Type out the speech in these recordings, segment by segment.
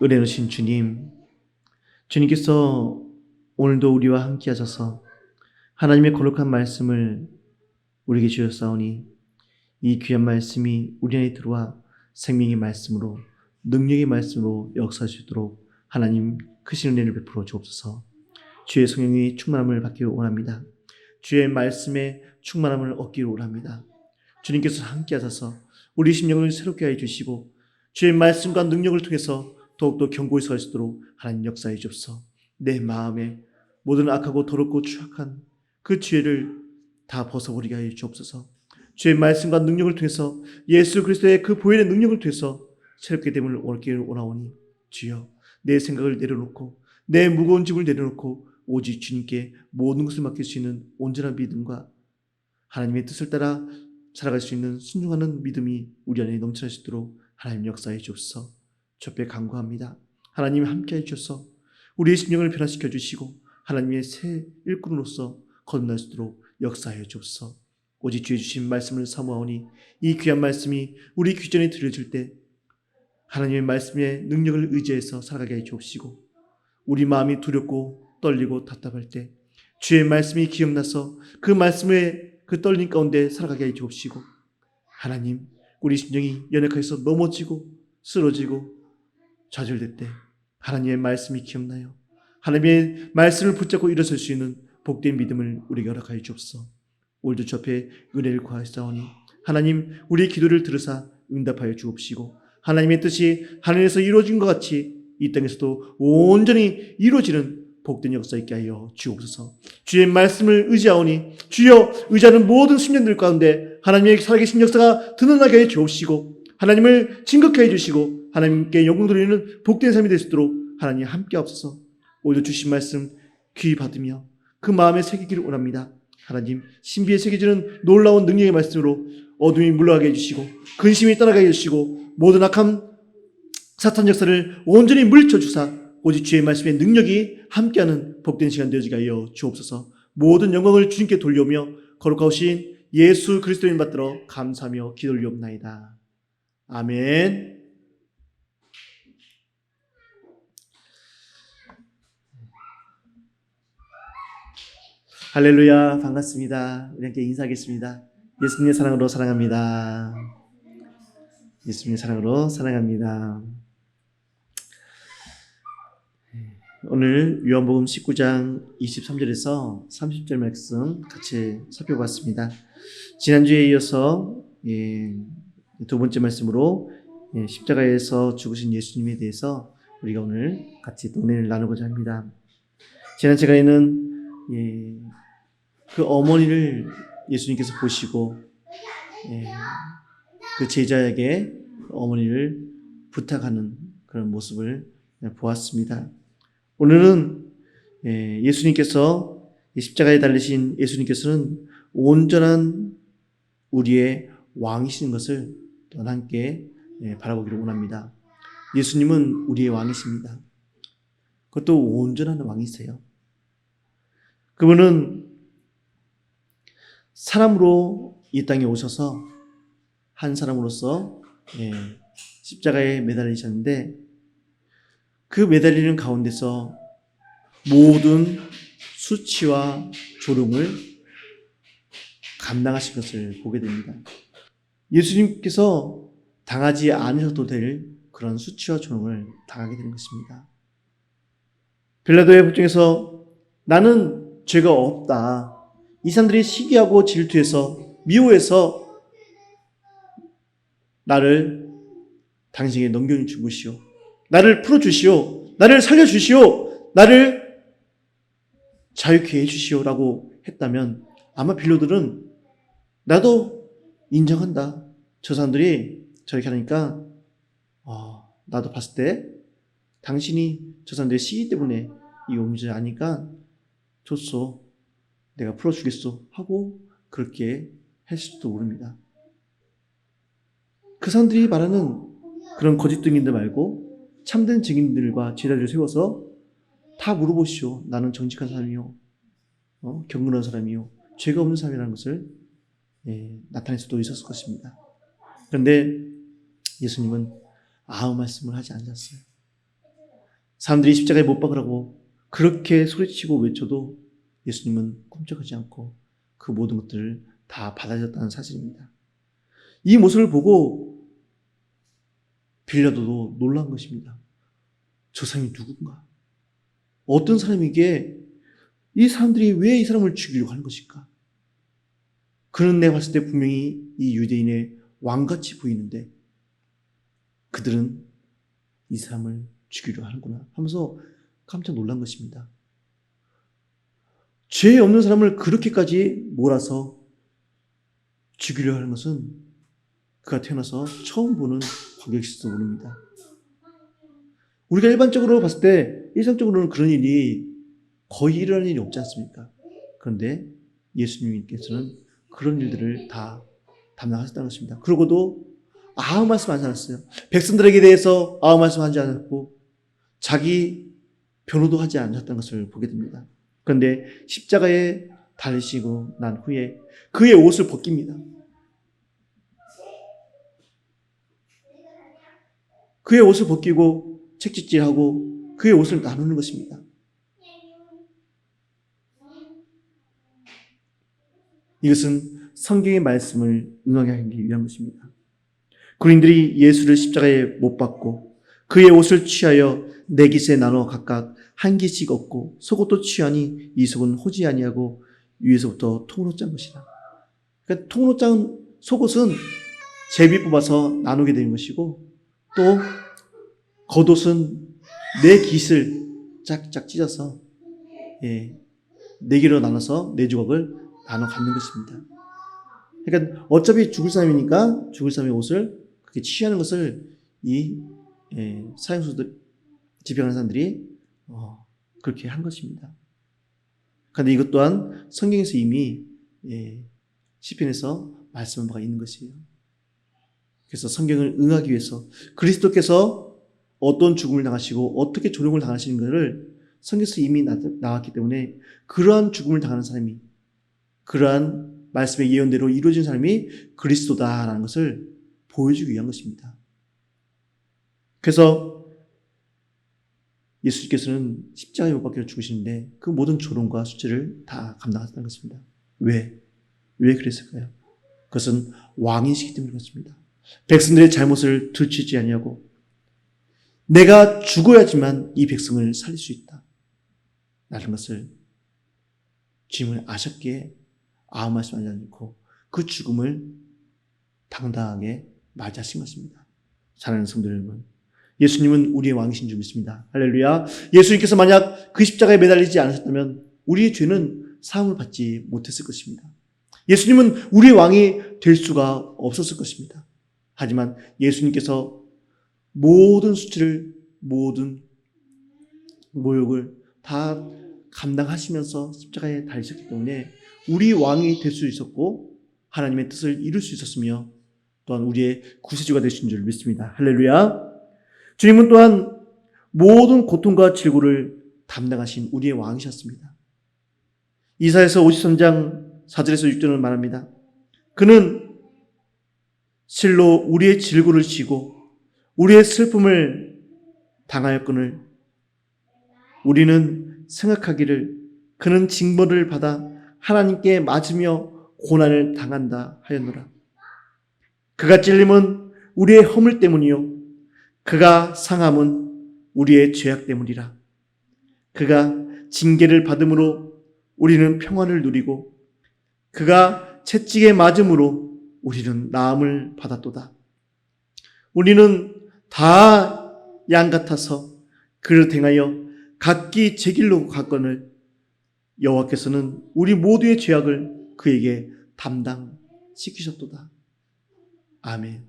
은혜로우신 주님, 주님께서 오늘도 우리와 함께 하셔서 하나님의 거룩한 말씀을 우리에게 주셨사오니 이 귀한 말씀이 우리 안에 들어와 생명의 말씀으로, 능력의 말씀으로 역사하시도록 하나님 크신 은혜를 베풀어 주옵소서. 주의 성령의 충만함을 받기를 원합니다. 주의 말씀에 충만함을 얻기를 원합니다. 주님께서 함께 하셔서 우리 심령을 새롭게 하여 주시고 주의 말씀과 능력을 통해서 더욱더 견고히 서 있도록 하나님 역사해 주옵소서. 내 마음에 모든 악하고 더럽고 추악한 그 죄를 다 벗어버리게 하여 주옵소서. 주의 말씀과 능력을 통해서 예수 그리스도의 그 보혈의 능력을 통해서 새롭게 됨을 얻기를 원하오니 주여, 내 생각을 내려놓고 내 무거운 짐을 내려놓고 오직 주님께 모든 것을 맡길 수 있는 온전한 믿음과 하나님의 뜻을 따라 살아갈 수 있는 순종하는 믿음이 우리 안에 넘쳐날 수 있도록 하나님 역사해 주옵소서. 주께 간구합니다. 하나님 함께해 주셔서 우리의 심령을 변화시켜 주시고 하나님의 새 일꾼으로서 거듭날 수 있도록 역사해 주옵소서. 오직 주의 주신 말씀을 사모하오니 이 귀한 말씀이 우리 귀전에 들려질 때 하나님의 말씀의 능력을 의지해서 살아가게 해 주옵시고, 우리 마음이 두렵고 떨리고 답답할 때 주의 말씀이 기억나서 그 말씀의 그 떨림 가운데 살아가게 해 주옵시고, 하나님 우리 심령이 연약해서 넘어지고 쓰러지고 좌절될 때 하나님의 말씀이 기억나요 하나님의 말씀을 붙잡고 일어설 수 있는 복된 믿음을 우리에게 허락하여 주옵소서. 오늘도 주 앞에 은혜를 구하사오니 하나님 우리의 기도를 들으사 응답하여 주옵시고, 하나님의 뜻이 하늘에서 이루어진 것 같이 이 땅에서도 온전히 이루어지는 복된 역사 있게 하여 주옵소서. 주의 말씀을 의지하오니 주여, 의지하는 모든 심령들 가운데 하나님의 살아계신 역사가 드러나게 해 주옵시고 하나님을 증거케 해주시고 하나님께 영광 돌리는 복된 삶이 될 수 있도록 하나님 함께 하옵소서. 오늘도 주신 말씀 귀히 받으며 그 마음에 새기기를 원합니다. 하나님 신비에 새겨지는 놀라운 능력의 말씀으로 어둠이 물러가게 해주시고 근심이 떠나가게 해주시고 모든 악함 사탄 역사를 온전히 물리쳐 주사 오직 주의 말씀의 능력이 함께하는 복된 시간 되어지게 하여 주옵소서. 모든 영광을 주님께 돌려오며 거룩하신 예수 그리스도의 이름 받들어 감사하며 기도 올리옵나이다. 아멘. 할렐루야, 반갑습니다. 우리 함께 인사하겠습니다. 예수님의 사랑으로 사랑합니다. 예수님의 사랑으로 사랑합니다. 오늘 요한복음 19장 23절에서 30절 말씀 같이 살펴봤습니다. 지난주에 이어서 두 번째 말씀으로 십자가에서 죽으신 예수님에 대해서 우리가 오늘 같이 은혜를 나누고자 합니다. 지난 시간에는 그 어머니를 예수님께서 보시고 그 제자에게 어머니를 부탁하는 그런 모습을 보았습니다. 오늘은 예수님께서 십자가에 달리신 예수님께서는 온전한 우리의 왕이신 것을 또 함께 바라보기를 원합니다. 예수님은 우리의 왕이십니다. 그것도 온전한 왕이세요. 그분은 사람으로 이 땅에 오셔서 한 사람으로서 십자가에 매달리셨는데 그 매달리는 가운데서 모든 수치와 조롱을 감당하신 것을 보게 됩니다. 예수님께서 당하지 않으셔도 될 그런 수치와 조롱을 당하게 되는 것입니다. 빌라도의 법정에서 나는 죄가 없다. 이 사람들이 시기하고 질투해서 미워해서 나를 당신에게 넘겨주시오. 나를 풀어주시오. 나를 살려주시오. 나를 자유케 해주시오라고 했다면 아마 빌라도는 나도 인정한다. 저 사람들이 저렇게 하니까 나도 봤을 때 당신이 저 사람들의 시기 때문에 이 문제를 아니까 좋소. 내가 풀어주겠소. 하고 그렇게 했을지도 모릅니다. 그 사람들이 말하는 그런 거짓 증인들 말고 참된 증인들과 제자들을 세워서 다 물어보시오. 나는 정직한 사람이요. 경건한 사람이요. 죄가 없는 사람이라는 것을 나타낼 수도 있었을 것입니다. 그런데 예수님은 아무 말씀을 하지 않으셨어요. 사람들이 십자가에 못 박으라고 그렇게 소리치고 외쳐도 예수님은 꿈쩍하지 않고 그 모든 것들을 다 받아들였다는 사실입니다. 이 모습을 보고 빌라도도 놀란 것입니다. 저 사람이 누군가? 어떤 사람이기에 이 사람들이 왜 이 사람을 죽이려고 하는 것일까? 그는 내가 봤을 때 분명히 이 유대인의 왕같이 보이는데 그들은 이 사람을 죽이려 하는구나 하면서 깜짝 놀란 것입니다. 죄 없는 사람을 그렇게까지 몰아서 죽이려 하는 것은 그가 태어나서 처음 보는 광경일지도 모릅니다. 우리가 일반적으로 봤을 때 일상적으로는 그런 일이 거의 일어나는 일이 없지 않습니까? 그런데 예수님께서는 그런 일들을 다 담당하셨다는 것입니다. 그러고도 아무 말씀 하지 않았어요. 백성들에게 대해서 아무 말씀 하지 않았고 자기 변호도 하지 않았다는 것을 보게 됩니다. 그런데 십자가에 달리시고 난 후에 그의 옷을 벗깁니다. 그의 옷을 벗기고 책짓질하고 그의 옷을 나누는 것입니다. 이것은 성경의 말씀을 응하게 하기 위한 것입니다. 군인들이 예수를 십자가에 못 박고 그의 옷을 취하여 네 깃에 나눠 각각 한 깃씩 얻고 속옷도 취하니 이 속은 호지 아니하고 위에서부터 통으로 짠 것이라. 그러니까 통으로 짠 속옷은 제비 뽑아서 나누게 되는 것이고 또 겉옷은 네 깃을 짝짝 찢어서 네 개로 나눠서 네 조각을 나눠 갖는 것입니다. 그러니까 어차피 죽을 사람이니까 죽을 사람의 옷을 그렇게 취하는 것을 이 사형수들 집행하는 사람들이 그렇게 한 것입니다. 그런데 이것 또한 성경에서 이미 시편에서 말씀한 바가 있는 것이에요. 그래서 성경을 응하기 위해서 그리스도께서 어떤 죽음을 당하시고 어떻게 조롱을 당하시는 것을 성경에서 이미 나왔기 때문에 그러한 죽음을 당하는 사람이 그러한 말씀의 예언대로 이루어진 사람이 그리스도다라는 것을 보여주기 위한 것입니다. 그래서 예수님께서는 십자가에 못 박혀 죽으시는데 그 모든 조롱과 수치를 다 감당하셨다는 것입니다. 왜? 왜 그랬을까요? 그것은 왕이시기 때문에 그렇습니다. 백성들의 잘못을 들추지 아니하고 내가 죽어야지만 이 백성을 살릴 수 있다 라는 것을 주님은 아셨기에 아무 말씀 하지 않고 그 죽음을 당당하게 맞이하신 것입니다. 사랑하는 성도 여러분, 예수님은 우리의 왕이신 줄 믿습니다. 할렐루야. 예수님께서 만약 그 십자가에 매달리지 않으셨다면 우리의 죄는 사함을 받지 못했을 것입니다. 예수님은 우리의 왕이 될 수가 없었을 것입니다. 하지만 예수님께서 모든 수치를 모든 모욕을 다 감당하시면서 십자가에 달리셨기 때문에 우리 왕이 될 수 있었고 하나님의 뜻을 이룰 수 있었으며 또한 우리의 구세주가 되신 줄 믿습니다. 할렐루야. 주님은 또한 모든 고통과 질고를 담당하신 우리의 왕이셨습니다. 이사야서 53장 4절에서 6절은 말합니다. 그는 실로 우리의 질고를 지고 우리의 슬픔을 당하였거늘 우리는 생각하기를 그는 징벌을 받아 하나님께 맞으며 고난을 당한다 하였노라. 그가 찔림은 우리의 허물 때문이요 그가 상함은 우리의 죄악 때문이라. 그가 징계를 받음으로 우리는 평안을 누리고 그가 채찍에 맞음으로 우리는 나음을 받았도다. 우리는 다 양 같아서 그를 행하여 각기 제 길로 갔거늘 여호와께서는 우리 모두의 죄악을 그에게 담당시키셨도다. 아멘.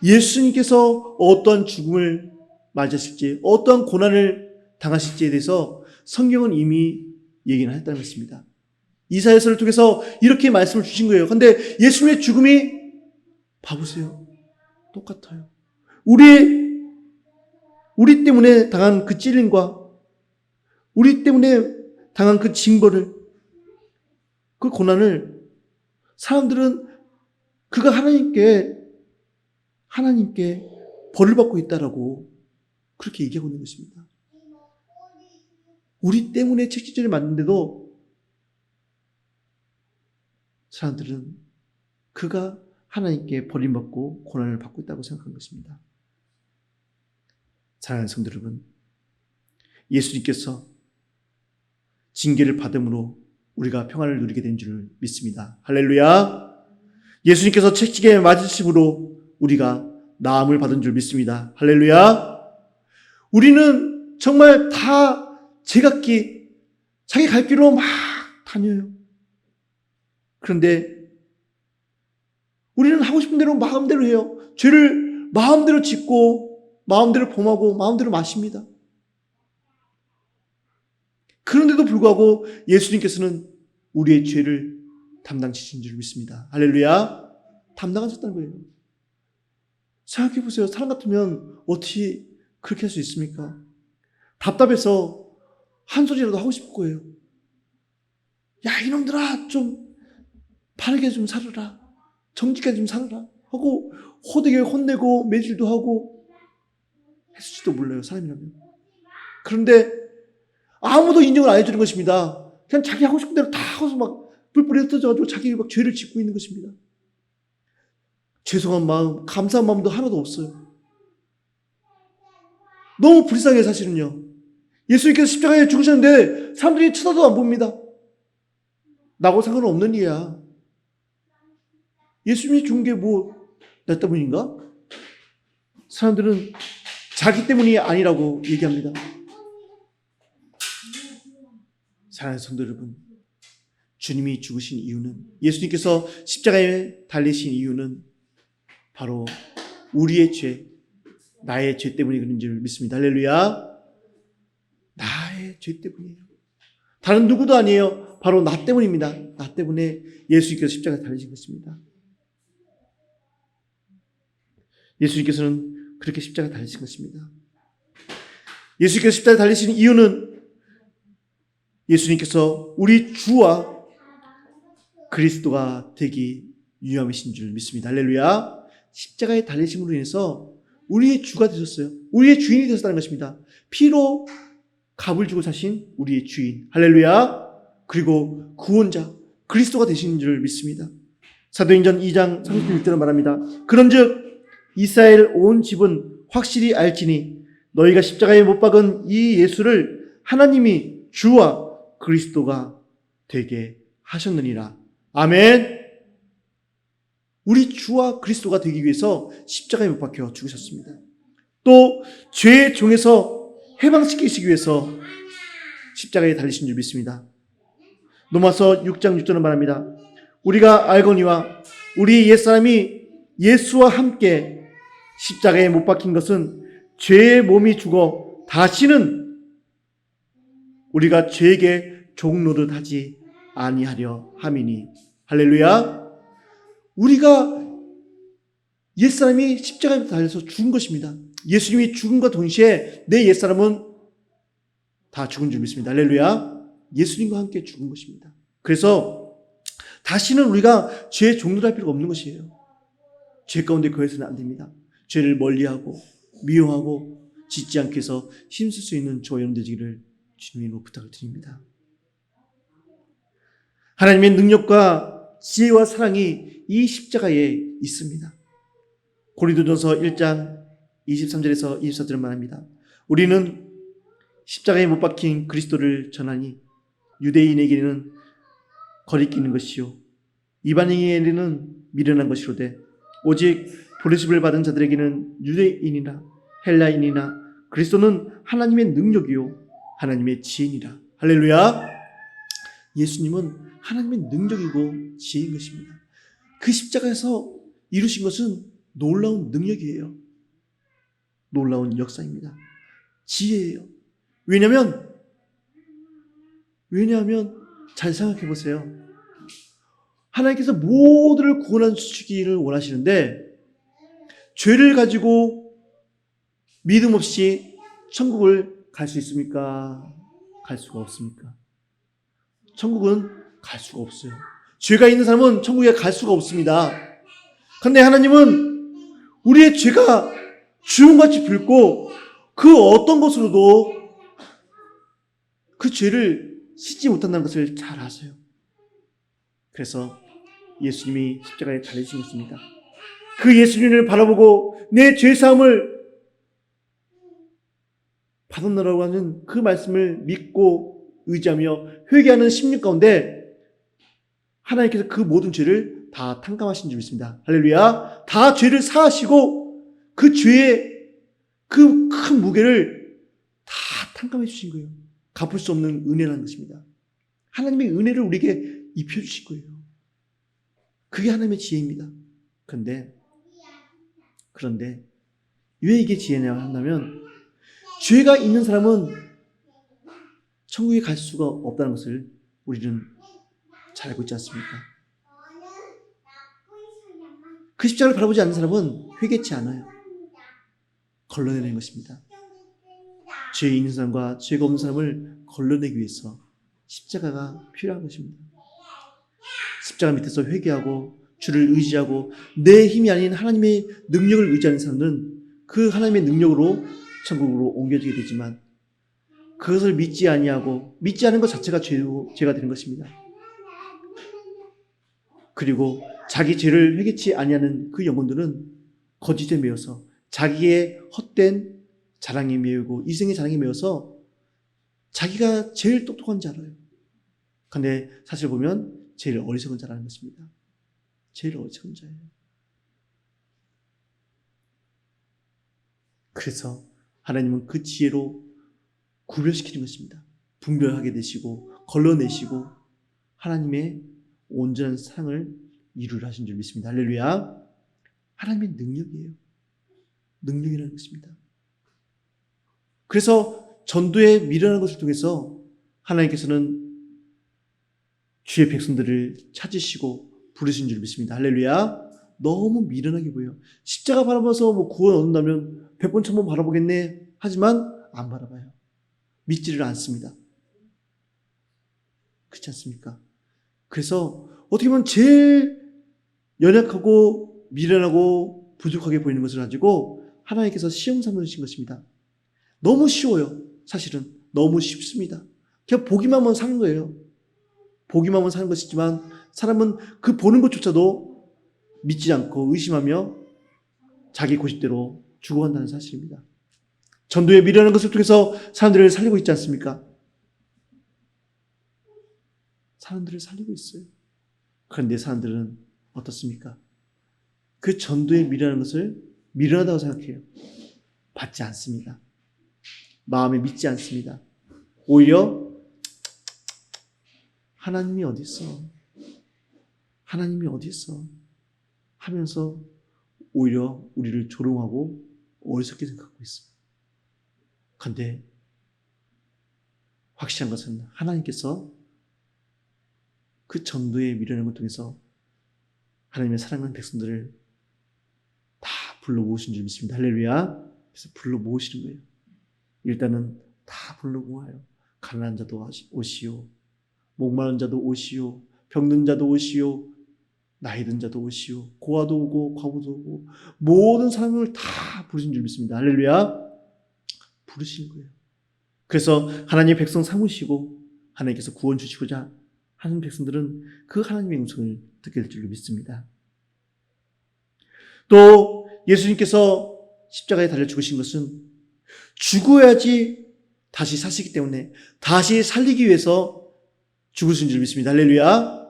예수님께서 어떠한 죽음을 맞으실지 어떠한 고난을 당하실지에 대해서 성경은 이미 얘기는 했다는 것입니다. 이사야서를 통해서 이렇게 말씀을 주신 거예요. 그런데 예수님의 죽음이 봐보세요. 똑같아요. 우리 때문에 당한 그 찔림과 우리 때문에 당한 그 징벌을 그 고난을 사람들은 그가 하나님께 벌을 받고 있다라고 그렇게 얘기하고 있는 것입니다. 우리 때문에 채찍질을 맞는데도 사람들은 그가 하나님께 버림받고 고난을 받고 있다고 생각한 것입니다. 사랑하는 성도 여러분, 예수님께서 징계를 받음으로 우리가 평안을 누리게 된 줄 믿습니다. 할렐루야! 예수님께서 채찍에 맞으심으로 우리가 나음을 받은 줄 믿습니다. 할렐루야! 우리는 정말 다 제각기 자기 갈 길로 막 다녀요. 그런데 우리는 하고 싶은 대로 마음대로 해요. 죄를 마음대로 짓고 마음대로 범하고 마음대로 마십니다. 그런데도 불구하고 예수님께서는 우리의 죄를 담당하신 줄 믿습니다. 할렐루야! 담당하셨다는 거예요. 생각해 보세요. 사람 같으면 어떻게 그렇게 할 수 있습니까? 답답해서 한 소리라도 하고 싶을 거예요. 야, 이놈들아, 좀 바르게 좀 살아라. 정직하게 좀 살아라. 하고 호되게 혼내고 매질도 하고 했을지도 몰라요, 사람이라면. 그런데 아무도 인정을 안 해주는 것입니다. 그냥 자기 하고 싶은 대로 다 하고서 막 뿔뿔이 흩어져가지고 자기 막 죄를 짓고 있는 것입니다. 죄송한 마음, 감사한 마음도 하나도 없어요. 너무 불쌍해요, 사실은요. 예수님께서 십자가에 죽으셨는데 사람들이 쳐다도 안 봅니다. 나하고 상관없는 일이야. 예수님이 죽은 게 뭐 나 때문인가? 사람들은 자기 때문이 아니라고 얘기합니다. 사랑하는 성도 여러분, 주님이 죽으신 이유는, 예수님께서 십자가에 달리신 이유는 바로 우리의 죄, 나의 죄 때문에 그런 줄 믿습니다. 할렐루야! 나의 죄 때문이에요. 다른 누구도 아니에요. 바로 나 때문입니다. 나 때문에 예수님께서 십자가에 달리신 것입니다. 예수님께서는 그렇게 십자가에 달리신 것입니다. 예수님께서 십자가에 달리신 이유는 예수님께서 우리 주와 그리스도가 되기 위함이신 줄 믿습니다. 할렐루야! 십자가에 달리심으로 인해서 우리의 주가 되셨어요. 우리의 주인이 되셨다는 것입니다. 피로 값을 주고 사신 우리의 주인. 할렐루야! 그리고 구원자 그리스도가 되신 줄 믿습니다. 사도행전 2장 36절에 말합니다. 그런즉 이스라엘 온 집은 확실히 알지니 너희가 십자가에 못 박은 이 예수를 하나님이 주와 그리스도가 되게 하셨느니라. 아멘. 우리 주와 그리스도가 되기 위해서 십자가에 못 박혀 죽으셨습니다. 또 죄의 종에서 해방시키시기 위해서 십자가에 달리신 줄 믿습니다. 로마서 6장 6절은 말합니다. 우리가 알거니와 우리 옛사람이 예수와 함께 십자가에 못 박힌 것은 죄의 몸이 죽어 다시는 우리가 죄에게 종노릇 하지 아니하려 함이니. 할렐루야. 우리가 옛사람이 십자가에 달려서 죽은 것입니다. 예수님이 죽음과 동시에 내 옛사람은 다 죽은 줄 믿습니다. 할렐루야. 예수님과 함께 죽은 것입니다. 그래서 다시는 우리가 죄의 종노릇 할 필요가 없는 것이에요. 죄 가운데 거해서는 안 됩니다. 죄를 멀리하고 미워하고 짓지 않게 해서 힘쓸 수 있는 저와 여러분 되시기를 주님으로 부탁을 드립니다. 하나님의 능력과 지혜와 사랑이 이 십자가에 있습니다. 고린도전서 1장 23절에서 24절을 말합니다. 우리는 십자가에 못 박힌 그리스도를 전하니 유대인에게는 거리끼는 것이요 이방인에게는 미련한 것이로되 오직 부르심을 받은 자들에게는 유대인이나 헬라인이나 그리스도는 하나님의 능력이요 하나님의 지혜니라. 할렐루야. 예수님은 하나님의 능력이고 지혜인 것입니다. 그 십자가에서 이루신 것은 놀라운 능력이에요. 놀라운 역사입니다. 지혜예요. 왜냐하면 잘 생각해 보세요. 하나님께서 모두를 구원하시기를 원하시는데 죄를 가지고 믿음 없이 천국을 갈 수 있습니까? 갈 수가 없습니까? 천국은 갈 수가 없어요. 죄가 있는 사람은 천국에 갈 수가 없습니다. 그런데 하나님은 우리의 죄가 주홍같이 붉고 그 어떤 것으로도 그 죄를 씻지 못한다는 것을 잘 아세요. 그래서 예수님이 십자가에 달리신 것입니다. 그 예수님을 바라보고 내 죄사함을 받았노라고 하는 그 말씀을 믿고 의지하며 회개하는 심령 가운데 하나님께서 그 모든 죄를 다 탕감하신 줄 믿습니다. 할렐루야. 다 죄를 사하시고 그 죄의 그 큰 무게를 다 탕감해 주신 거예요. 갚을 수 없는 은혜라는 것입니다. 하나님의 은혜를 우리에게 입혀주신 거예요. 그게 하나님의 지혜입니다. 그런데 왜 이게 지혜냐 한다면 죄가 있는 사람은 천국에 갈 수가 없다는 것을 우리는 잘 알고 있지 않습니까? 그 십자가를 바라보지 않는 사람은 회개치 않아요. 걸러내는 것입니다. 죄 있는 사람과 죄가 없는 사람을 걸러내기 위해서 십자가가 필요한 것입니다. 십자가 밑에서 회개하고 주를 의지하고 내 힘이 아닌 하나님의 능력을 의지하는 사람은 그 하나님의 능력으로 천국으로 옮겨지게 되지만 그것을 믿지 아니하고 믿지 않은 것 자체가 죄가 되는 것입니다. 그리고 자기 죄를 회개치 아니하는 그 영혼들은 거짓에 매여서 자기의 헛된 자랑에 매이고 이생의 자랑에 매여서 자기가 제일 똑똑한 줄 알아요. 그런데 사실 보면 제일 어리석은 자라는 것입니다. 제일 어리석은 자예요. 그래서 하나님은 그 지혜로 구별시키는 것입니다. 분별하게 되시고 걸러내시고 하나님의 온전한 사랑을 이루려 하신 줄 믿습니다. 할렐루야. 하나님의 능력이에요. 능력이라는 것입니다. 그래서 전도에 미련한 것을 통해서 하나님께서는 주의 백성들을 찾으시고 부르신 줄 믿습니다. 할렐루야. 너무 미련하게 보여요. 십자가 바라봐서 구원 얻는다면 100번 1000번 바라보겠네 하지만 안 바라봐요. 믿지를 않습니다. 그렇지 않습니까? 그래서 어떻게 보면 제일 연약하고 미련하고 부족하게 보이는 것을 가지고 하나님께서 시험 삼으신 것입니다. 너무 쉬워요. 사실은 너무 쉽습니다. 그냥 보기만 하면 사는 거예요. 보기만 하면 사는 것이지만 사람은 그 보는 것조차도 믿지 않고 의심하며 자기 고집대로 죽어간다는 사실입니다. 전도에 미련한 것을 통해서 사람들을 살리고 있지 않습니까? 사람들을 살리고 있어요. 그런데 사람들은 어떻습니까? 그 전도에 미련한 것을 미련하다고 생각해요. 받지 않습니다. 마음에 믿지 않습니다. 오히려 하나님이 어디 있어? 하나님이 어디 있어? 하면서 오히려 우리를 조롱하고 어리석게 생각하고 있어요. 그런데 확실한 것은 하나님께서 그 전도의 미련을 통해서 하나님의 사랑하는 백성들을 다 불러 모으신 줄 믿습니다. 할렐루야. 그래서 불러 모으시는 거예요. 일단은 다 불러 모아요. 가난한 자도 오시오, 목마른 자도 오시오, 병든 자도 오시오, 나이 든 자도 오시오, 고아도 오고 과부도 오고 모든 사람을 다 부르신 줄 믿습니다. 할렐루야. 부르시는 거예요. 그래서 하나님의 백성 삼으시고 하나님께서 구원 주시고자 하는 백성들은 그 하나님의 음성을 듣게 될 줄로 믿습니다. 또 예수님께서 십자가에 달려 죽으신 것은 죽어야지 다시 사시기 때문에 다시 살리기 위해서 죽으신 줄 믿습니다. 할렐루야.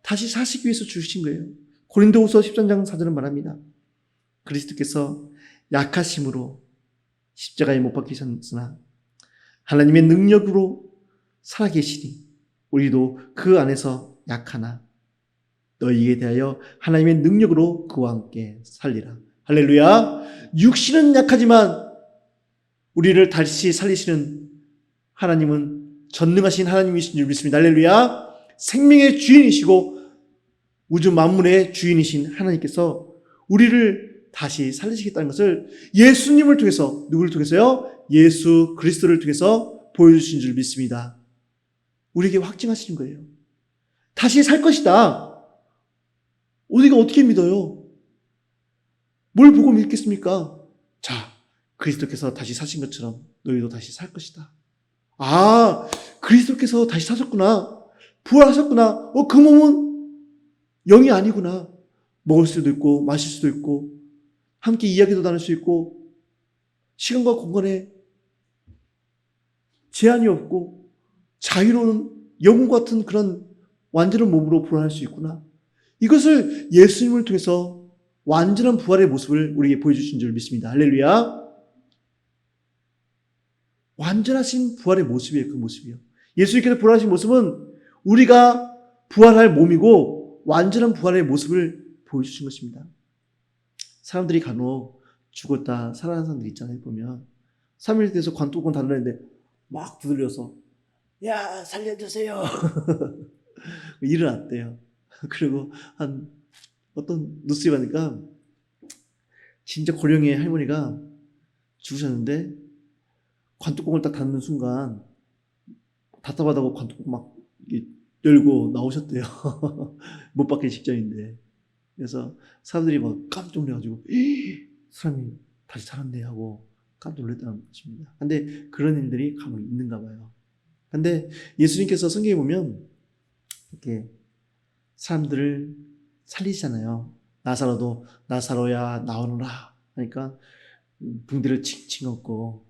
다시 사시기 위해서 죽으신 거예요. 고린도후서 13장 4절은 말합니다. 그리스도께서 약하심으로 십자가에 못 박히셨으나 하나님의 능력으로 살아계시니 우리도 그 안에서 약하나 너희에 대하여 하나님의 능력으로 그와 함께 살리라. 할렐루야. 육신은 약하지만 우리를 다시 살리시는 하나님은 전능하신 하나님이신 줄 믿습니다. 할렐루야. 생명의 주인이시고 우주 만물의 주인이신 하나님께서 우리를 다시 살리시겠다는 것을 예수님을 통해서, 누구를 통해서요? 예수 그리스도를 통해서 보여주신 줄 믿습니다. 우리에게 확증하시는 거예요. 다시 살 것이다. 우리가 어떻게 믿어요? 뭘 보고 믿겠습니까? 자, 그리스도께서 다시 사신 것처럼 너희도 다시 살 것이다. 아, 그리스도께서 다시 사셨구나. 부활하셨구나. 그 몸은 영이 아니구나. 먹을 수도 있고 마실 수도 있고 함께 이야기도 나눌 수 있고 시간과 공간에 제한이 없고 자유로운 영웅 같은 그런 완전한 몸으로 부활할 수 있구나. 이것을 예수님을 통해서 완전한 부활의 모습을 우리에게 보여주신 줄 믿습니다. 할렐루야. 완전하신 부활의 모습이에요. 그 모습이요. 예수님께서 부활하신 모습은 우리가 부활할 몸이고 완전한 부활의 모습을 보여주신 것입니다. 사람들이 간혹 죽었다 살아난 사람들 있잖아요. 보면 3일 돼서 관뚜껑 닫았는데 막 두들려서 야 살려주세요. 일어났대요. 그리고 한 어떤 뉴스에 보니까 진짜 고령의 할머니가 죽으셨는데 관뚜껑을 딱 닫는 순간 답답하다고 관뚜껑 막 열고 나오셨대요. 못 받기 직전인데. 그래서 사람들이 막 깜짝 놀라가지고 사람이 다시 살았네 하고 깜짝 놀랐다는 것입니다. 근데 그런 일들이 간혹 있는가 봐요. 근데 예수님께서 성경에 보면 이렇게 사람들을 살리시잖아요. 나사로도 나사로야 나오너라 하니까 붕대를 칭칭 얹고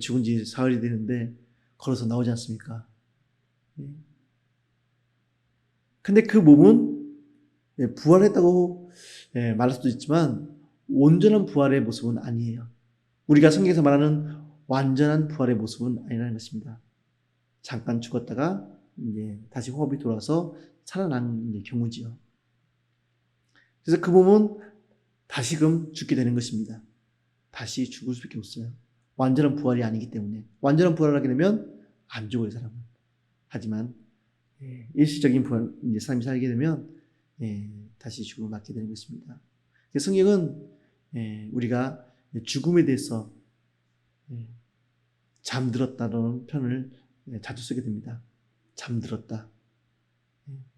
죽은 지 사흘이 되는데 걸어서 나오지 않습니까? 근데 그 몸은 부활했다고 말할 수도 있지만 온전한 부활의 모습은 아니에요. 우리가 성경에서 말하는 완전한 부활의 모습은 아니라는 것입니다. 잠깐 죽었다가 이제 다시 호흡이 돌아서 살아난 경우지요. 그래서 그 몸은 다시금 죽게 되는 것입니다. 다시 죽을 수밖에 없어요. 완전한 부활이 아니기 때문에. 완전한 부활을 하게 되면 안 죽어요, 사람은. 하지만 일시적인 부활, 이제 삶이 살게 되면 다시 죽음을 맞게 되는 것입니다. 성경은 우리가 죽음에 대해서 잠들었다는 표현을 자주 쓰게 됩니다. 잠들었다.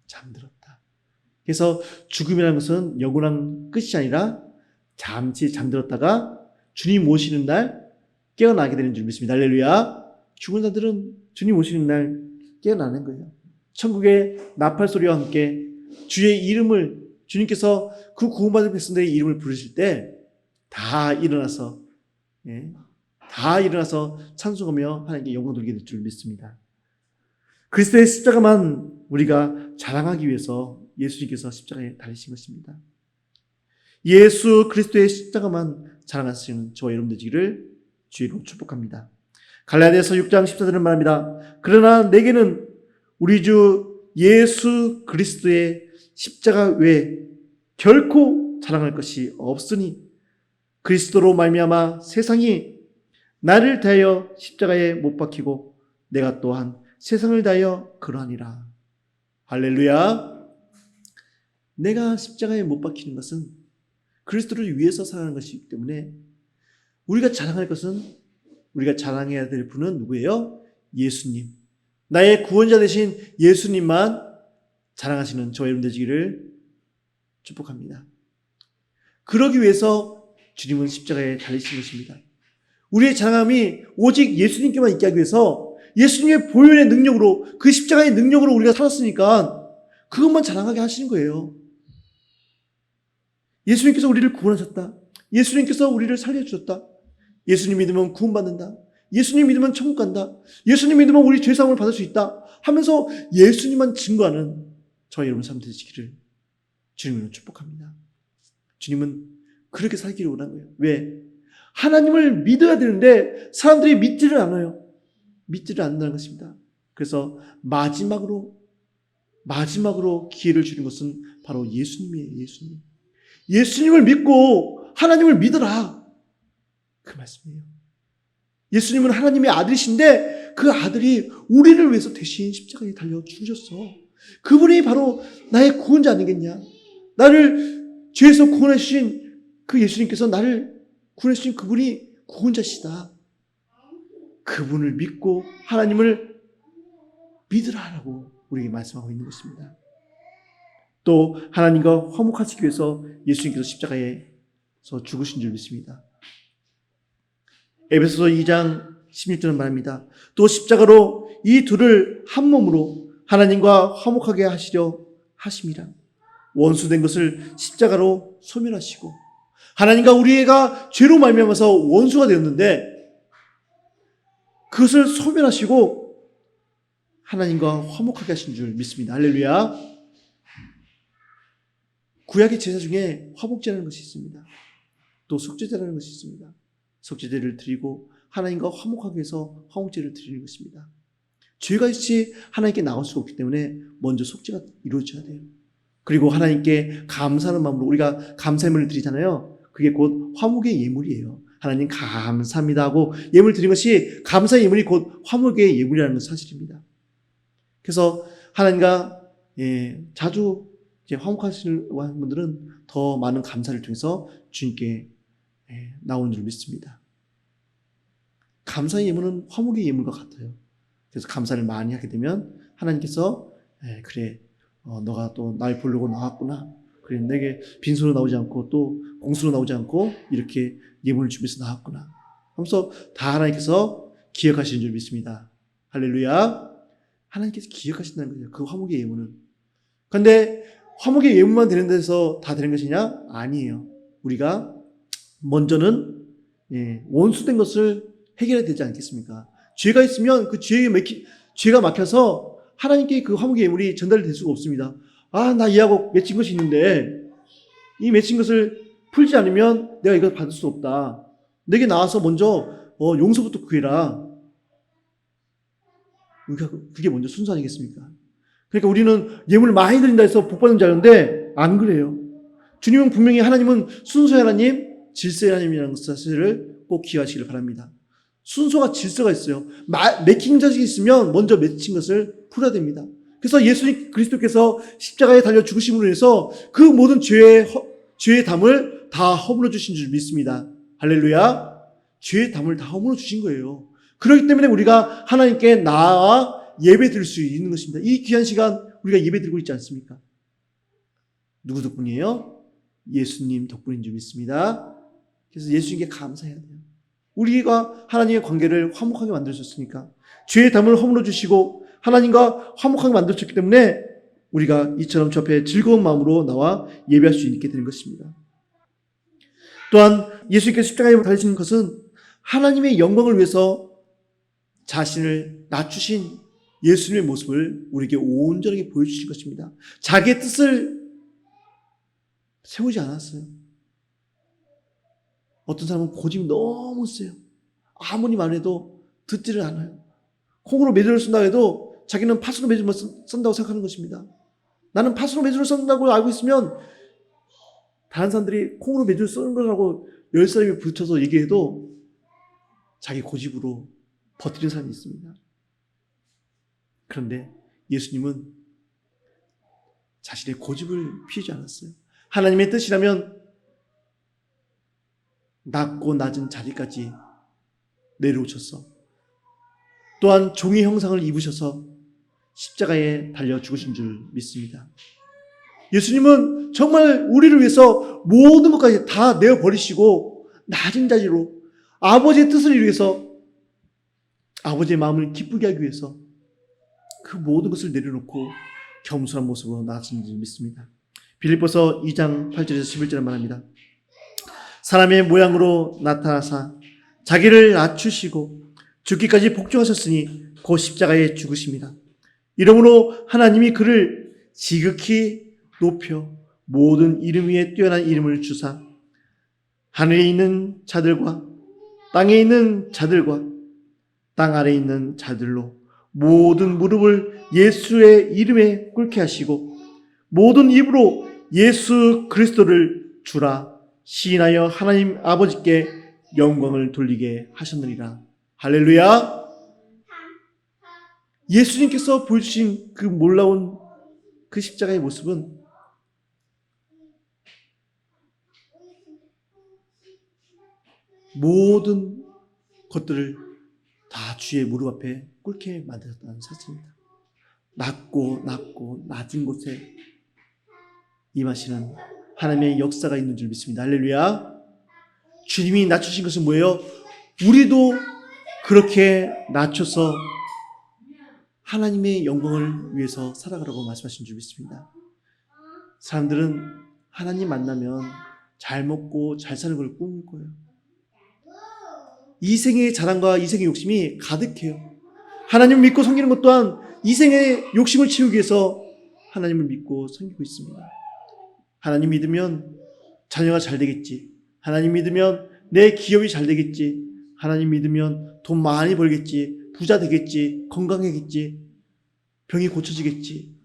잠들었다. 그래서 죽음이라는 것은 영원한 끝이 아니라 잠시 잠들었다가 주님 오시는 날 깨어나게 되는 줄 믿습니다. 할렐루야. 죽은 자들은 주님 오시는 날 깨어나는 거예요. 천국의 나팔 소리와 함께 주의 이름을 주님께서 그 구원받은 백성들의 이름을 부르실 때 다 일어나서 다 일어나서 찬송하며 하나님께 영광 돌리게 될 줄 믿습니다. 그리스도의 십자가만 우리가 자랑하기 위해서 예수님께서 십자가에 달리신 것입니다. 예수 그리스도의 십자가만 자랑하시는 저와 여러분 되시기를 주의 이름으로 축복합니다. 갈라디아서 6장 14절은 말합니다. 그러나 내게는 우리 주 예수 그리스도의 십자가 외에 결코 자랑할 것이 없으니 그리스도로 말미암아 세상이 나를 대하여 십자가에 못 박히고 내가 또한 세상을 대하여 그러하니라. 할렐루야. 내가 십자가에 못 박히는 것은 그리스도를 위해서 살아가는 것이기 때문에 우리가 자랑할 것은 우리가 자랑해야 될 분은 누구예요? 예수님. 나의 구원자 되신 예수님만 자랑하시는 저와 여러분 되시기를 축복합니다. 그러기 위해서 주님은 십자가에 달리신 것입니다. 우리의 자랑함이 오직 예수님께만 있게 하기 위해서 예수님의 보혈의 능력으로 그 십자가의 능력으로 우리가 살았으니까 그것만 자랑하게 하시는 거예요. 예수님께서 우리를 구원하셨다. 예수님께서 우리를 살려주셨다. 예수님 믿으면 구원받는다. 예수님 믿으면 천국 간다. 예수님 믿으면 우리 죄사함을 받을 수 있다 하면서 예수님만 증거하는 저와 여러분 삶 되시기를 주님으로 축복합니다. 주님은 그렇게 살기를 원한 거예요. 왜? 하나님을 믿어야 되는데 사람들이 믿지를 않아요. 믿지를 않는다는 것입니다. 그래서 마지막으로 기회를 주는 것은 바로 예수님이에요. 예수님. 예수님을 믿고 하나님을 믿어라. 그 말씀이에요. 예수님은 하나님의 아들이신데 그 아들이 우리를 위해서 대신 십자가에 달려 죽으셨어. 그분이 바로 나의 구원자 아니겠냐. 나를 죄에서 구원해 주신 그 예수님께서 나를 구원해 주신 그분이 구원자시다. 그분을 믿고 하나님을 믿으라라고 우리에게 말씀하고 있는 것입니다. 또 하나님과 화목하시기 위해서 예수님께서 십자가에서 죽으신 줄 믿습니다. 에베소서 2장 16절은 말합니다. 또 십자가로 이 둘을 한 몸으로 하나님과 화목하게 하시려 하심이라. 원수된 것을 십자가로 소멸하시고, 하나님과 우리가 죄로 말미암아서 원수가 되었는데 그것을 소멸하시고 하나님과 화목하게 하신 줄 믿습니다. 할렐루야. 구약의 제사 중에 화목제라는 것이 있습니다. 또 속죄제라는 것이 있습니다. 속죄제를 드리고 하나님과 화목하게 해서 화목제를 드리는 것입니다. 죄가 있이 하나님께 나올 수가 없기 때문에 먼저 속죄가 이루어져야 돼요. 그리고 하나님께 감사하는 마음으로 우리가 감사예물을 드리잖아요. 그게 곧 화목의 예물이에요. 하나님 감사합니다 하고 예물 드린 것이 감사의 예물이 곧 화목의 예물이라는 사실입니다. 그래서 하나님과 자주 이제 화목하시는 분들은 더 많은 감사를 통해서 주님께 나오는 줄 믿습니다. 감사의 예물은 화목의 예물과 같아요. 그래서 감사를 많이 하게 되면 하나님께서 그래 너가 또 날 부르고 나왔구나. 그래 내게 빈손으로 나오지 않고 또 공수로 나오지 않고 이렇게 예물을 준비해서 나왔구나 하면서 다 하나님께서 기억하시는 줄 믿습니다. 할렐루야. 하나님께서 기억하신다는 거예요. 그 화목의 예물은. 그런데 화목의 예물만 되는 데서 다 되는 것이냐? 아니에요. 우리가 먼저는 원수된 것을 해결해야 되지 않겠습니까? 죄가 있으면 그 죄가 막혀서 하나님께 그 화목의 예물이 전달될 수가 없습니다. 나 얘하고 맺힌 것이 있는데 이 맺힌 것을 풀지 않으면 내가 이걸 받을 수 없다. 내게 나와서 먼저 용서부터 구해라. 그게 먼저 순서 아니겠습니까? 그러니까 우리는 예물을 많이 드린다 해서 복 받는 자였는데 안 그래요. 주님은 분명히 하나님은 순서의 하나님, 질서의 하나님이라는 사실을 꼭 기억하시기를 바랍니다. 순서가 질서가 있어요. 맺힌 것이 있으면 먼저 맺힌 것을 풀어야 됩니다. 그래서 예수님 그리스도께서 십자가에 달려 죽으심으로 해서 그 모든 죄의 담을 다 허물어 주신 줄 믿습니다. 할렐루야. 죄의 담을 다 허물어 주신 거예요. 그렇기 때문에 우리가 하나님께 나아 예배 드릴 수 있는 것입니다. 이 귀한 시간 우리가 예배 드리고 있지 않습니까? 누구 덕분이에요? 예수님 덕분인 줄 믿습니다. 그래서 예수님께 감사해야 돼요. 우리가 하나님의 관계를 화목하게 만들어줬으니까 죄의 담을 허물어 주시고 하나님과 화목하게 만들어줬기 때문에 우리가 이처럼 저 앞에 즐거운 마음으로 나와 예배할 수 있게 되는 것입니다. 또한 예수님께서 십자가에 달리신 것은 하나님의 영광을 위해서 자신을 낮추신 예수님의 모습을 우리에게 온전하게 보여주신 것입니다. 자기의 뜻을 세우지 않았어요. 어떤 사람은 고집이 너무 세요. 아무리 말해도 듣지를 않아요. 콩으로 메주를 쓴다고 해도 자기는 팥으로 메주를 쓴다고 생각하는 것입니다. 나는 팥으로 메주를 쓴다고 알고 있으면 다른 사람들이 콩으로 메주를 쓰는 거라고 10사람이 붙여서 얘기해도 자기 고집으로 버티는 사람이 있습니다. 그런데 예수님은 자신의 고집을 피우지 않았어요. 하나님의 뜻이라면 낮고 낮은 자리까지 내려오셔서 또한 종의 형상을 입으셔서 십자가에 달려 죽으신 줄 믿습니다. 예수님은 정말 우리를 위해서 모든 것까지 다 내어버리시고 낮은 자리로 아버지의 뜻을 이루기 위해서 아버지의 마음을 기쁘게 하기 위해서 그 모든 것을 내려놓고 겸손한 모습으로 나아가신 줄 믿습니다. 빌립보서 2장 8절에서 11절에 말합니다. 사람의 모양으로 나타나사 자기를 낮추시고 죽기까지 복종하셨으니 곧 십자가에 죽으십니다. 이러므로 하나님이 그를 지극히 높여 모든 이름 위에 뛰어난 이름을 주사 하늘에 있는 자들과 땅에 있는 자들과 땅 아래에 있는 자들로 모든 무릎을 예수의 이름에 꿇게 하시고 모든 입으로 예수 그리스도를 주라 시인하여 하나님 아버지께 영광을 돌리게 하셨느니라. 할렐루야. 예수님께서 보여주신 그 놀라운 그 십자가의 모습은 모든 것들을 다 주의 무릎 앞에 꿇게 만드셨다는 사실입니다. 낮고 낮은 곳에 임하시는 하나님의 역사가 있는 줄 믿습니다. 할렐루야. 주님이 낮추신 것은 뭐예요? 우리도 그렇게 낮춰서 하나님의 영광을 위해서 살아가라고 말씀하신 줄 믿습니다. 사람들은 하나님 만나면 잘 먹고 잘 사는 걸 꿈을 꿔요. 이생의 자랑과 이생의 욕심이 가득해요. 하나님을 믿고 섬기는 것 또한 이생의 욕심을 채우기 위해서 하나님을 믿고 섬기고 있습니다. 하나님 믿으면 자녀가 잘 되겠지. 하나님 믿으면 내 기업이 잘 되겠지. 하나님 믿으면 돈 많이 벌겠지. 부자 되겠지. 건강해겠지. 병이 고쳐지겠지.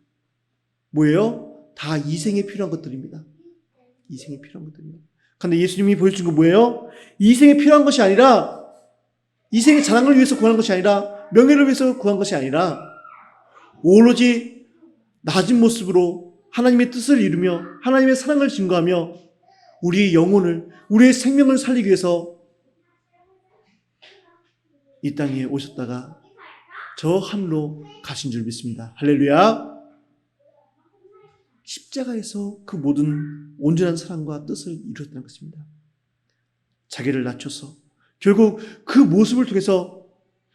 뭐예요? 다 이생에 필요한 것들입니다. 이생에 필요한 것들입니다. 그런데 예수님이 보여준 건 뭐예요? 이생에 필요한 것이 아니라, 이생의 자랑을 위해서 구하는 것이 아니라, 명예를 위해서 구한 것이 아니라 오로지 낮은 모습으로 하나님의 뜻을 이루며 하나님의 사랑을 증거하며 우리의 영혼을, 우리의 생명을 살리기 위해서 이 땅에 오셨다가 저 하늘로 가신 줄 믿습니다. 할렐루야. 십자가에서 그 모든 온전한 사랑과 뜻을 이루었다는 것입니다. 자기를 낮춰서 결국 그 모습을 통해서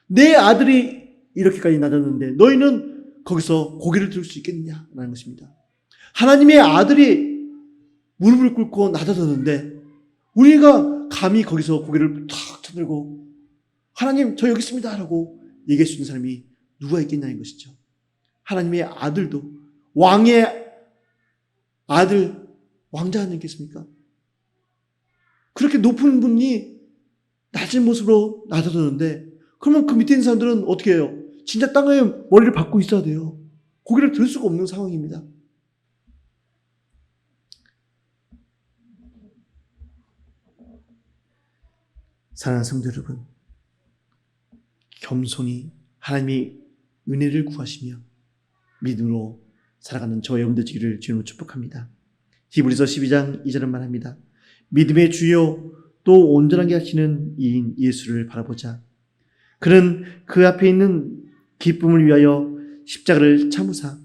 내 아들이 이렇게까지 낮았는데 너희는 거기서 고개를 들 수 있겠느냐라는 것입니다. 하나님의 아들이 무릎을 꿇고 낮아졌는데 우리가 감히 거기서 고개를 탁 쳐들고 하나님 저 여기 있습니다 라고 얘기할 수 있는 사람이 누가 있겠냐는 것이죠. 하나님의 아들도 왕의 아들 왕자 아니겠습니까? 그렇게 높은 분이 낮은 모습으로 낮아졌는데 그러면 그 밑에 있는 사람들은 어떻게 해요? 진짜 땅에 머리를 박고 있어야 돼요. 고개를 들 수가 없는 상황입니다. 사랑하는 성도 여러분, 겸손히 하나님의 은혜를 구하시며 믿음으로 살아가는 저와 여러분들 되기를 주님으로 축복합니다. 히브리서 12장 2절은 말합니다. 믿음의 주요 또 온전하게 하시는 이인 예수를 바라보자. 그는 그 앞에 있는 기쁨을 위하여 십자가를 참으사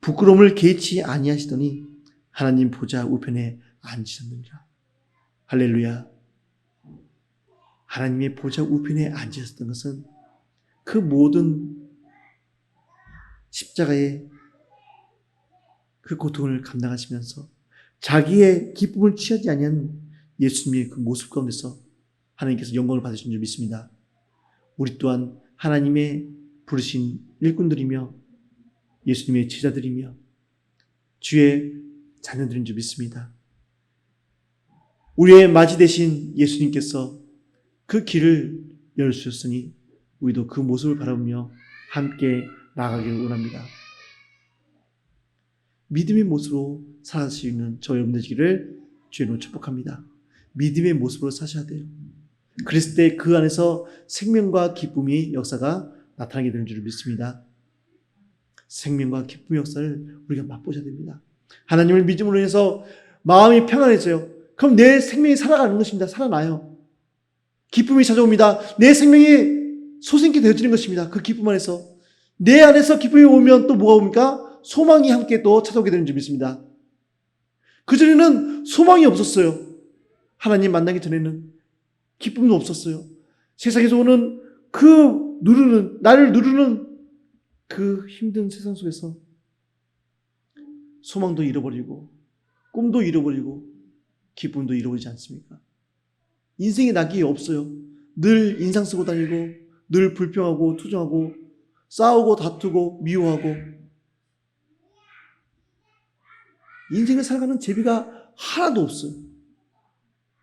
부끄러움을 개의치 아니하시더니 하나님 보좌 우편에 앉으셨느니라. 할렐루야. 하나님의 보좌 우편에 앉으셨던 것은 그 모든 십자가의 그 고통을 감당하시면서 자기의 기쁨을 취하지 아니한 예수님의 그 모습 가운데서 하나님께서 영광을 받으신 줄 믿습니다. 우리 또한 하나님의 부르신 일꾼들이며 예수님의 제자들이며 주의 자녀들인 줄 믿습니다. 우리의 맞이 되신 예수님께서 그 길을 열어주셨으니 우리도 그 모습을 바라보며 함께 나아가기를 원합니다. 믿음의 모습으로 살아가시는 저 여러분 되시기를 주님으로 축복합니다. 믿음의 모습으로 사셔야 돼요. 그랬을 때 그 안에서 생명과 기쁨의 역사가 나타나게 되는 줄 믿습니다. 생명과 기쁨의 역사를 우리가 맛보셔야 됩니다. 하나님을 믿음으로 해서 마음이 평안해져요. 그럼 내 생명이 살아가는 것입니다. 살아나요. 기쁨이 찾아옵니다. 내 생명이 소생케 되어지는 것입니다. 그 기쁨 안에서. 내 안에서 기쁨이 오면 또 뭐가 옵니까? 소망이 함께 또 찾아오게 되는 줄 믿습니다. 그전에는 소망이 없었어요. 하나님 만나기 전에는 기쁨도 없었어요. 세상에서 오는 나를 누르는 그 힘든 세상 속에서 소망도 잃어버리고 꿈도 잃어버리고 기쁨도 잃어버리지 않습니까? 인생의 낙이 없어요. 늘 인상 쓰고 다니고 늘 불평하고 투정하고 싸우고 다투고 미워하고 인생을 살아가는 재미가 하나도 없어요.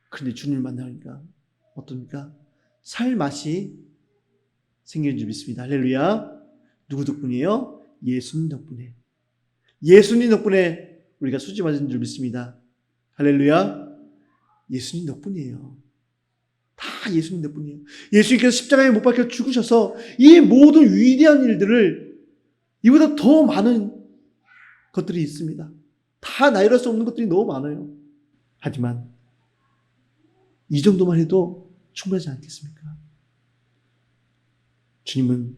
그런데 주님을 만나니까 어떻습니까? 살 맛이 생기는 줄 믿습니다. 할렐루야. 누구 덕분이에요? 예수님 덕분에. 예수님 덕분에 우리가 수지 맞은 줄 믿습니다. 할렐루야. 예수님 덕분이에요. 다 예수님 덕분이에요. 예수님께서 십자가에 못 박혀 죽으셔서 이 모든 위대한 일들을 이보다 더 많은 것들이 있습니다. 다 나열할 수 없는 것들이 너무 많아요. 하지만 이 정도만 해도 충분하지 않겠습니까? 주님은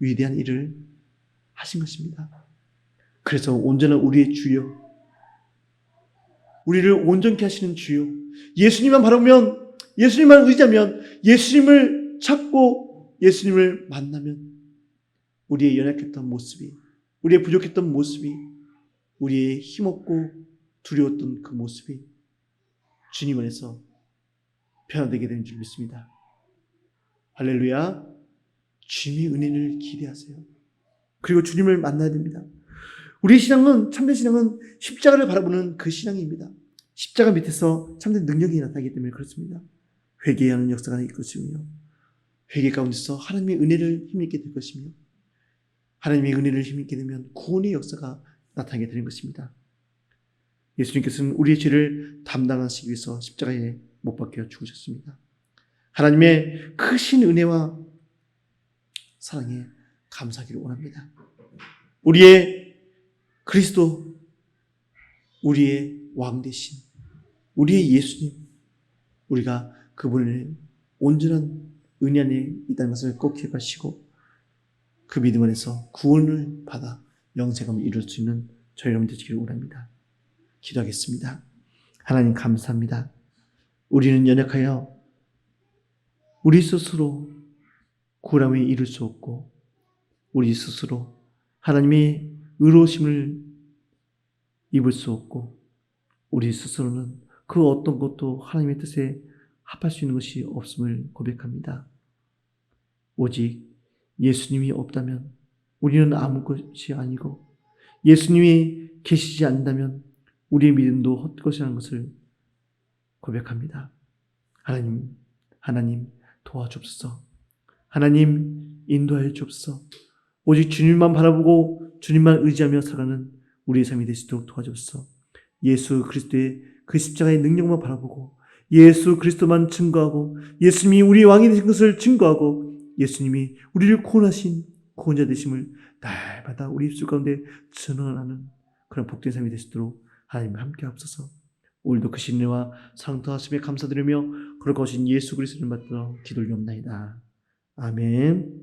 위대한 일을 하신 것입니다. 그래서 온전한 우리의 주요, 우리를 온전케 하시는 주요, 예수님만 바라보면 예수님만 의지하면, 예수님을 찾고 예수님을 만나면 우리의 연약했던 모습이, 우리의 부족했던 모습이, 우리의 힘없고 두려웠던 그 모습이 주님 안에서 변화되게 되는 줄 믿습니다. 할렐루야. 주님의 은혜를 기대하세요. 그리고 주님을 만나야 됩니다. 우리의 신앙은, 참된 신앙은 십자가를 바라보는 그 신앙입니다. 십자가 밑에서 참된 능력이 나타나기 때문에 그렇습니다. 회개하는 역사가 있을 것이며, 회개 가운데서 하나님의 은혜를 힘입게 될 것이며, 하나님의 은혜를 힘입게 되면 구원의 역사가 나타나게 되는 것입니다. 예수님께서는 우리의 죄를 담당하시기 위해서 십자가에 못 박혀 죽으셨습니다. 하나님의 크신 은혜와 사랑에 감사하기를 원합니다. 우리의 그리스도, 우리의 왕 대신 우리의 예수님, 우리가 그분의 온전한 은혜 안에 있다는 것을 꼭 기억하시고 그 믿음 안에서 구원을 받아 영생함을 이룰 수 있는 저희 여러분 되시기를 원합니다. 기도하겠습니다. 하나님 감사합니다. 우리는 연약하여 우리 스스로 구원함을 이룰 수 없고, 우리 스스로 하나님의 의로우심을 입을 수 없고, 우리 스스로는 그 어떤 것도 하나님의 뜻에 합할 수 있는 것이 없음을 고백합니다. 오직 예수님이 없다면 우리는 아무것이 아니고, 예수님이 계시지 않는다면 우리의 믿음도 헛것이라는 것을 고백합니다. 하나님 도와주옵소서. 하나님 인도하여 주옵소서. 오직 주님만 바라보고 주님만 의지하며 살아가는 우리의 삶이 될 수 있도록 도와주옵소서. 예수 그리스도의 그 십자가의 능력만 바라보고, 예수 그리스도만 증거하고, 예수님이 우리의 왕이 되신 것을 증거하고, 예수님이 우리를 구원하신 구원자 되심을 날마다 우리 입술 가운데 전언하는 그런 복된 삶이 될 수 있도록 하나님 함께 하옵소서. 오늘도 그 신뢰와 상통하심에 감사드리며 거룩하신 예수 그리스도를 받들어 기도를 옵나이다. 아멘.